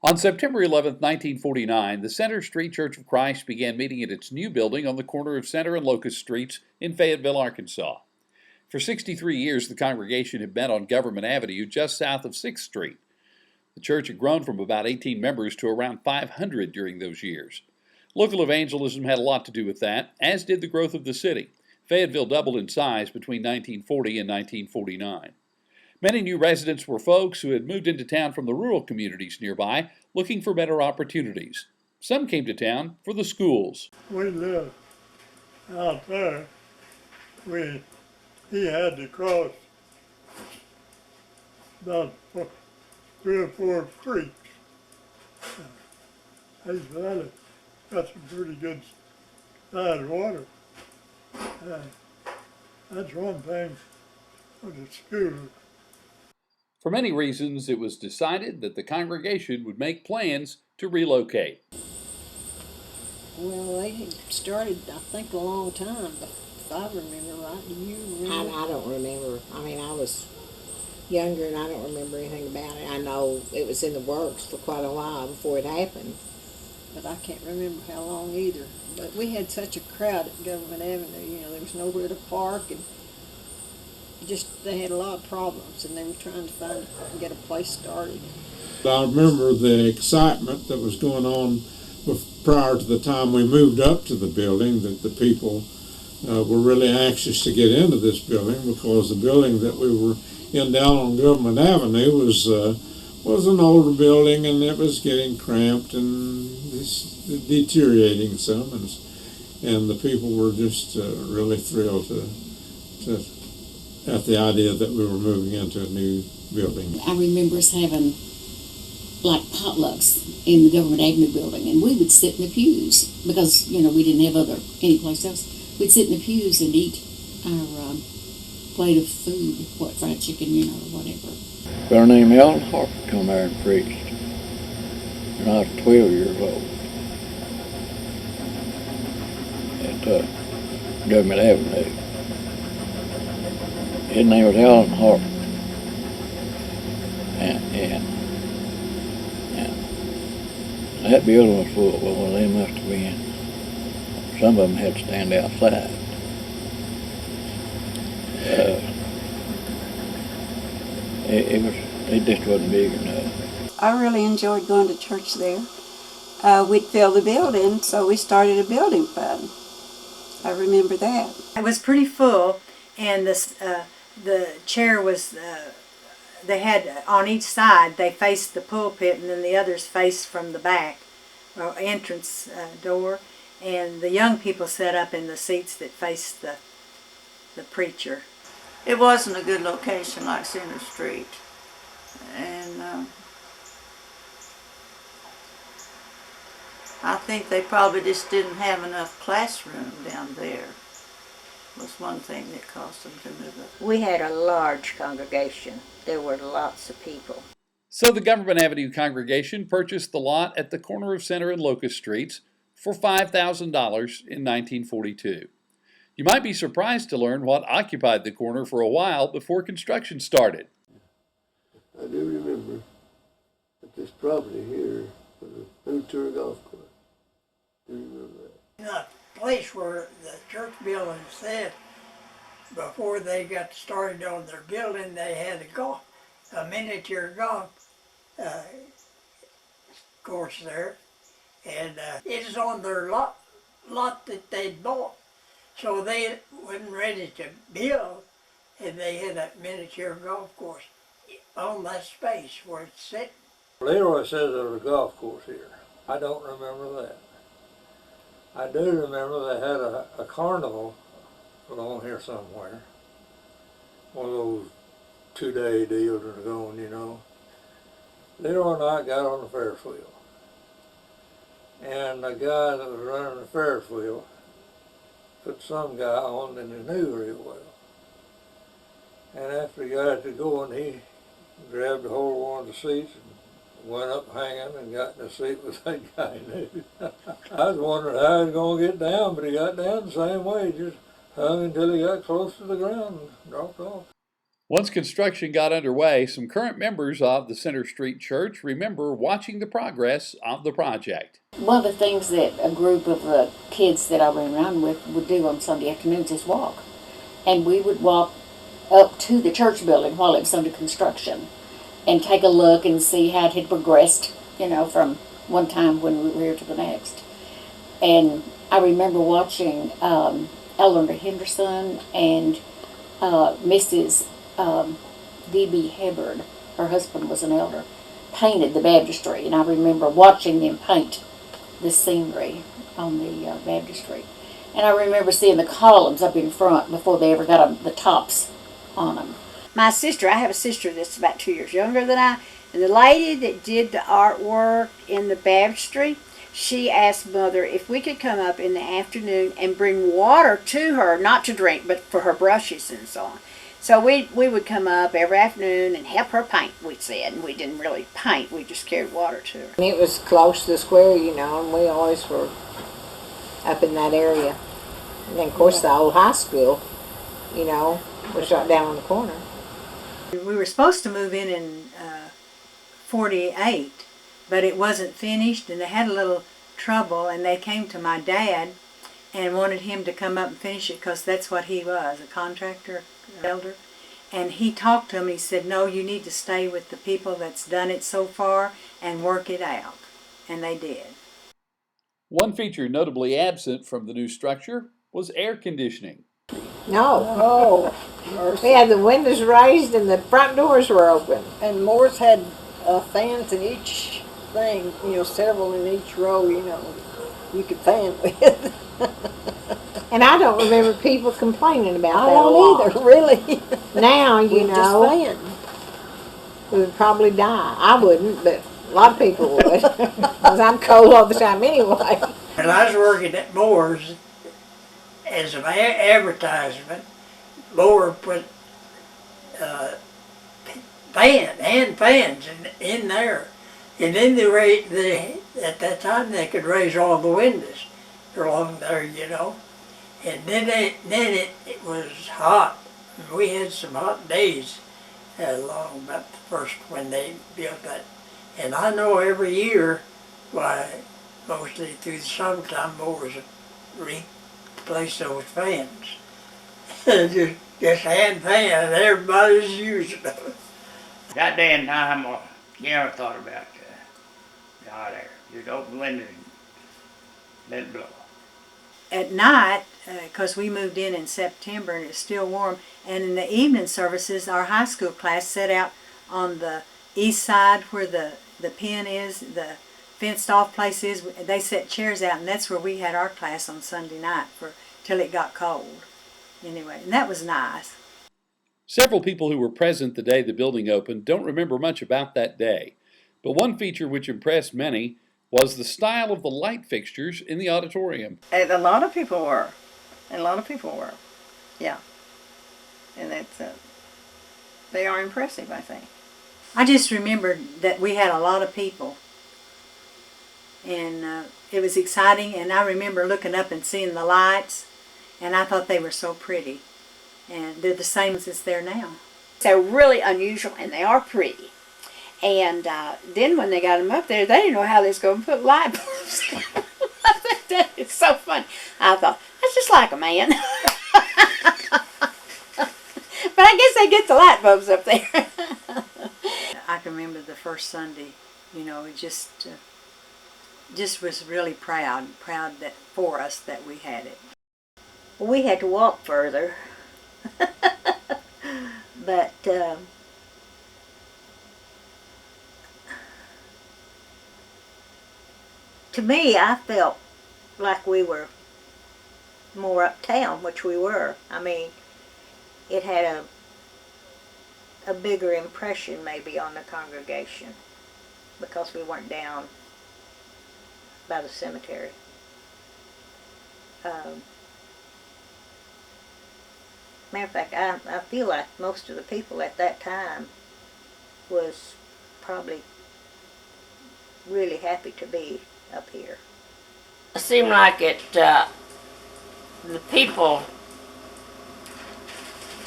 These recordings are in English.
On September 11, 1949, the Center Street Church of Christ began meeting at its new building on the corner of Center and Locust Streets in Fayetteville, Arkansas. For 63 years, the congregation had met on Government Avenue just south of 6th Street. The church had grown from about 18 members to around 500 during those years. Local evangelism had a lot to do with that, as did the growth of the city. Fayetteville doubled in size between 1940 and 1949. Many new residents were folks who had moved into town from the rural communities nearby, looking for better opportunities. Some came to town for the schools. We lived out there. He had to cross about 3 or 4 creeks. Hayes Valley got some pretty good sized water. That's one thing for the school. For many reasons, it was decided that the congregation would make plans to relocate. Well, they had started, I think, a long time, but if I remember right, do you remember? I don't remember. I mean, I was younger and I don't remember anything about it. I know it was in the works for quite a while before it happened. But I can't remember how long either. But we had such a crowd at Government Avenue, there was nowhere to park, and they had a lot of problems, and they were trying to get a place started. I remember the excitement that was going on prior to the time we moved up to the building, that the people were really anxious to get into this building, because the building that we were in down on Government Avenue was an older building, and it was getting cramped and deteriorating some, and the people were just really thrilled at the idea that we were moving into a new building. I remember us having like potlucks in the Government Avenue building, and we would sit in the pews because we didn't have any place else. We'd sit in the pews and eat our plate of food, fried chicken, or whatever. A girl named Ellen Harper come there and preached when I was 12 years old at Government Avenue. His name was Ellen Harper, and that building was full. Well, they must have been. Some of them had to stand outside. It just wasn't big enough. I really enjoyed going to church there. We'd fill the building, so we started a building fund. I remember that. It was pretty full, and the chair was, they had on each side, they faced the pulpit, and then the others faced from the back entrance door, and the young people sat up in the seats that faced the preacher. It wasn't a good location like Center Street, and I think they probably just didn't have enough classroom down there. Was one thing that caused them to move up. We had a large congregation. There were lots of people. So the Government Avenue congregation purchased the lot at the corner of Center and Locust Streets for $5,000 in 1942. You might be surprised to learn what occupied the corner for a while before construction started. I do remember that this property here was a new tour golf course. Do you remember that? The place where the church building sat, before they got started on their building, they had a miniature golf course there, and it was on their lot that they'd bought. So they wasn't ready to build, and they had that miniature golf course on that space where it's sitting. Leroy says there was a golf course here. I don't remember that. I do remember they had a carnival along here somewhere. One of those 2-day deals that are going, Leroy and I got on the Ferris wheel. And the guy that was running the Ferris wheel put some guy on that he knew real well. And after he got it to going, he grabbed a hold of one of the seats and went up hanging and got in the seat with that guy he knew. I was wondering how he was going to get down, but he got down the same way. He just hung until he got close to the ground and dropped off. Once construction got underway, some current members of the Center Street Church remember watching the progress of the project. One of the things that a group of the kids that I ran around with would do on Sunday afternoons is walk. And we would walk up to the church building while it was under construction and take a look and see how it had progressed, from one time when we were here to the next. And I remember watching Eleanor Henderson and Mrs. D.B. Hubbard, her husband was an elder, painted the baptistry, and I remember watching them paint the scenery on the baptistry. And I remember seeing the columns up in front before they ever got the tops on them. I have a sister that's about 2 years younger than I, and the lady that did the artwork in the baptistry, she asked Mother if we could come up in the afternoon and bring water to her, not to drink, but for her brushes and so on. So we would come up every afternoon and help her paint, we said. And we didn't really paint, we just carried water to her. And it was close to the square, and we always were up in that area. And then, of course, the old high school, was right down on the corner. We were supposed to move in 48, but it wasn't finished, and they had a little trouble, and they came to my dad and wanted him to come up and finish it because that's what he was, a contractor, elder. And he talked to him, and he said, no, you need to stay with the people that's done it so far and work it out. And they did. One feature notably absent from the new structure was air conditioning. No. We had the windows raised and the front doors were open. And Moore's had fans in each thing, several in each row, you could fan with. And I don't remember people complaining about that. I don't either, really. Now, we just fan. We would probably die. I wouldn't, but a lot of people would. Because I'm cold all the time anyway. When I was working at Moore's, as an advertisement, Moore put hand fans in there. And then at that time they could raise all the windows along there, And then it was hot. We had some hot days along about the first when they built that. And I know every year, mostly through the summertime, Moore's replace those fans. just hand fan, and everybody's using them. That day and time, you never thought about the hot air. You'd open the window and let it blow. At night, because we moved in September and it's still warm, and in the evening services, our high school class set out on the east side where the pen is, the fenced off place is. They set chairs out, and that's where we had our class on Sunday night till it got cold. Anyway, and that was nice. Several people who were present the day the building opened don't remember much about that day, but one feature which impressed many was the style of the light fixtures in the auditorium. And a lot of people were. Yeah. And they are impressive, I think. I just remembered that we had a lot of people. And it was exciting, and I remember looking up and seeing the lights, and I thought they were so pretty. And they're the same as they're now. They're really unusual, and they are pretty. And then when they got them up there, they didn't know how they was going to put light bulbs. I think that is so funny. I thought, that's just like a man. But I guess they get the light bulbs up there. I can remember the first Sunday, it just was really proud that for us that we had it. Well, we had to walk further. But to me, I felt like we were more uptown, which we were. I mean, it had a bigger impression maybe on the congregation because we weren't down by the cemetery. Matter of fact, I feel like most of the people at that time was probably really happy to be up here. It seemed like the people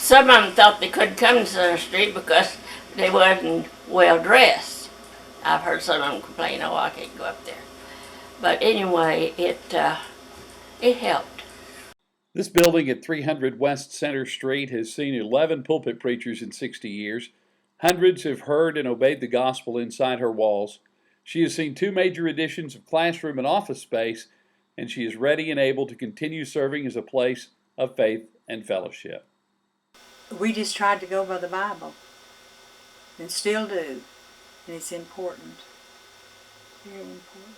some of them thought they couldn't come to Center Street because they wasn't well dressed. I've heard some of them complain, oh, I can't go up there. But anyway, it helped. This building at 300 West Center Street has seen 11 pulpit preachers in 60 years. Hundreds have heard and obeyed the gospel inside her walls. She has seen 2 major additions of classroom and office space, and she is ready and able to continue serving as a place of faith and fellowship. We just tried to go by the Bible, and still do, and it's important, very important.